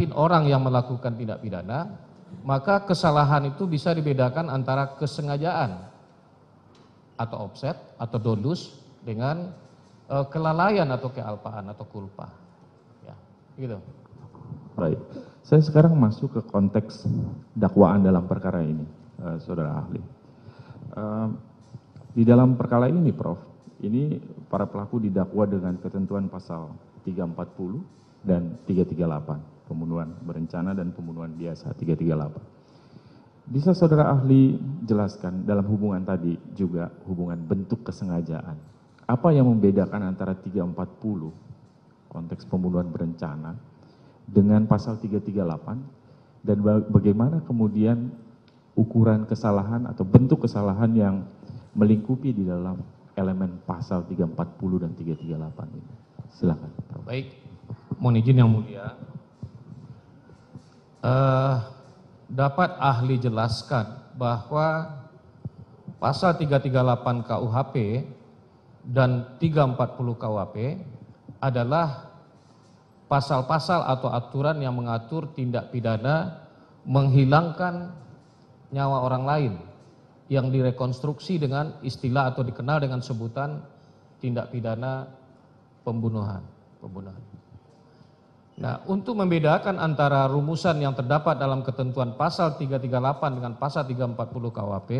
yakin orang yang melakukan tindak pidana, maka kesalahan itu bisa dibedakan antara kesengajaan atau offset atau dolus dengan kelalaian atau kealpaan atau kulpa. Ya, gitu. Baik, saya sekarang masuk ke konteks dakwaan dalam perkara ini, saudara ahli. Di dalam perkara ini, Prof, ini para pelaku didakwa dengan ketentuan pasal 340 dan 338, pembunuhan berencana dan pembunuhan biasa 338. Bisa saudara ahli jelaskan dalam hubungan tadi juga hubungan bentuk kesengajaan. Apa yang membedakan antara 340 konteks pembunuhan berencana dengan pasal 338 dan bagaimana kemudian ukuran kesalahan atau bentuk kesalahan yang melingkupi di dalam elemen pasal 340 dan 338 ini. Silakan. Baik, mohon izin yang mulia. Dapat ahli jelaskan bahwa pasal 338 KUHP dan 340 KUHP adalah pasal-pasal atau aturan yang mengatur tindak pidana menghilangkan nyawa orang lain yang direkonstruksi dengan istilah atau dikenal dengan sebutan tindak pidana pembunuhan. Nah, untuk membedakan antara rumusan yang terdapat dalam ketentuan pasal 338 dengan pasal 340 KUHP,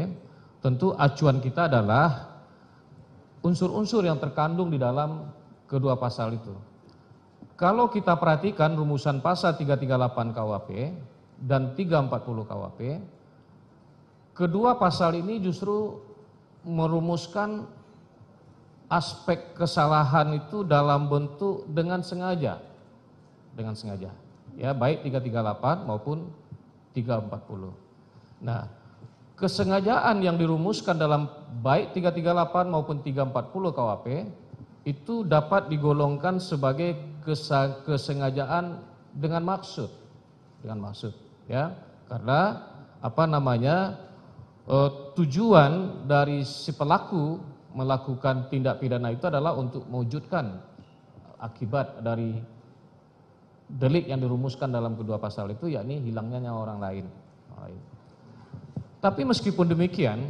tentu acuan kita adalah unsur-unsur yang terkandung di dalam kedua pasal itu. Kalau kita perhatikan rumusan pasal 338 KUHP dan 340 KUHP, kedua pasal ini justru merumuskan aspek kesalahan itu dalam bentuk dengan sengaja. Ya, baik 338 maupun 340. Nah, kesengajaan yang dirumuskan dalam baik 338 maupun 340 KUHP itu dapat digolongkan sebagai kesengajaan dengan maksud, ya, karena tujuan dari si pelaku melakukan tindak pidana itu adalah untuk mewujudkan akibat dari delik yang dirumuskan dalam kedua pasal itu, yakni hilangnya nyawa orang lain. Tapi meskipun demikian,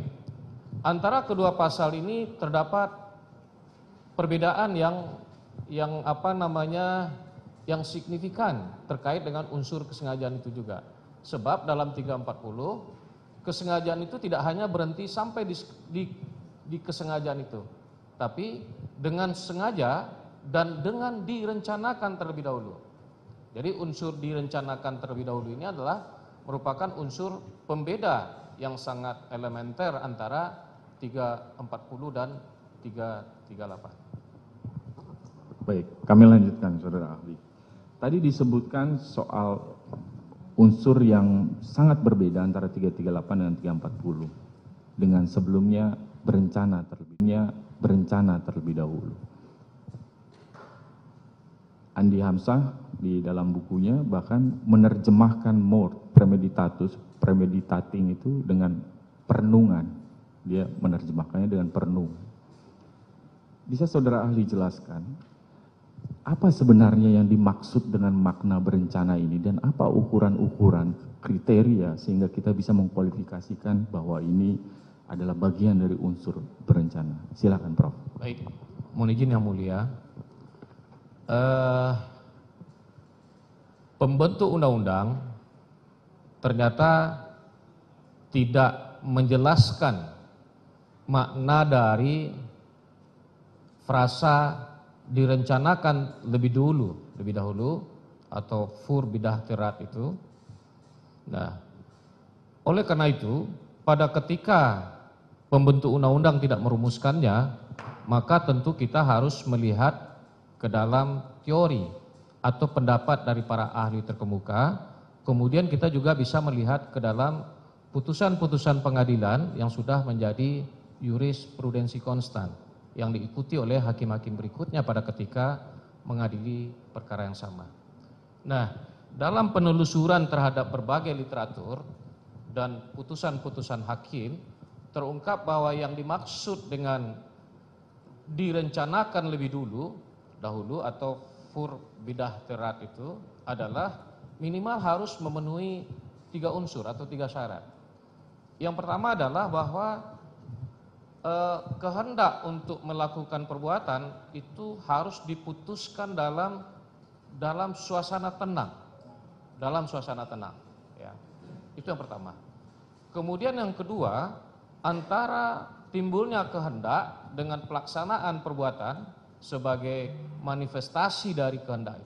antara kedua pasal ini terdapat perbedaan yang signifikan terkait dengan unsur kesengajaan itu juga. Sebab dalam 340 kesengajaan itu tidak hanya berhenti sampai di kesengajaan itu, tapi dengan sengaja dan dengan direncanakan terlebih dahulu. Jadi unsur direncanakan terlebih dahulu ini adalah merupakan unsur pembeda yang sangat elementer antara 340 dan 338. Baik, kami lanjutkan saudara ahli. Tadi disebutkan soal unsur yang sangat berbeda antara 338 dan 340 dengan sebelumnya berencana terlebih dahulu. Andi Hamzah di dalam bukunya bahkan menerjemahkan premeditating itu dengan perenungan. Dia menerjemahkannya dengan perenungan. Bisa saudara ahli jelaskan apa sebenarnya yang dimaksud dengan makna berencana ini dan apa ukuran-ukuran kriteria sehingga kita bisa mengkualifikasikan bahwa ini adalah bagian dari unsur berencana. Silakan, Prof. Baik, mohon izin yang mulia. Pembentuk undang-undang ternyata tidak menjelaskan makna dari frasa direncanakan lebih dahulu atau fur bidah terat itu. Nah, oleh karena itu pada ketika pembentuk undang-undang tidak merumuskannya, maka tentu kita harus melihat ke dalam teori atau pendapat dari para ahli terkemuka. Kemudian kita juga bisa melihat ke dalam putusan-putusan pengadilan yang sudah menjadi jurisprudensi konstan yang diikuti oleh hakim-hakim berikutnya pada ketika mengadili perkara yang sama. Nah, dalam penelusuran terhadap berbagai literatur dan putusan-putusan hakim, terungkap bahwa yang dimaksud dengan direncanakan lebih dahulu atau fur bidah terat itu adalah minimal harus memenuhi 3 unsur atau 3 syarat. Yang pertama adalah bahwa kehendak untuk melakukan perbuatan itu harus diputuskan dalam suasana tenang, ya. Itu yang pertama. Kemudian yang kedua, antara timbulnya kehendak dengan pelaksanaan perbuatan sebagai manifestasi dari kehendak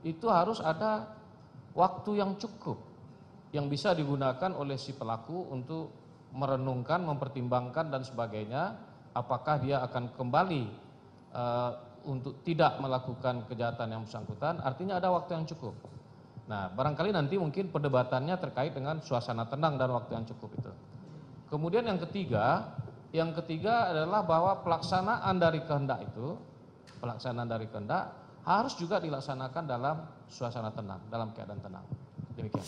itu harus ada waktu yang cukup yang bisa digunakan oleh si pelaku untuk merenungkan, mempertimbangkan dan sebagainya, apakah dia akan kembali untuk tidak melakukan kejahatan yang bersangkutan, artinya ada waktu yang cukup. Nah, barangkali nanti mungkin perdebatannya terkait dengan suasana tenang dan waktu yang cukup itu. Kemudian yang ketiga adalah bahwa pelaksanaan dari kehendak harus juga dilaksanakan dalam suasana tenang, dalam keadaan tenang. Demikian.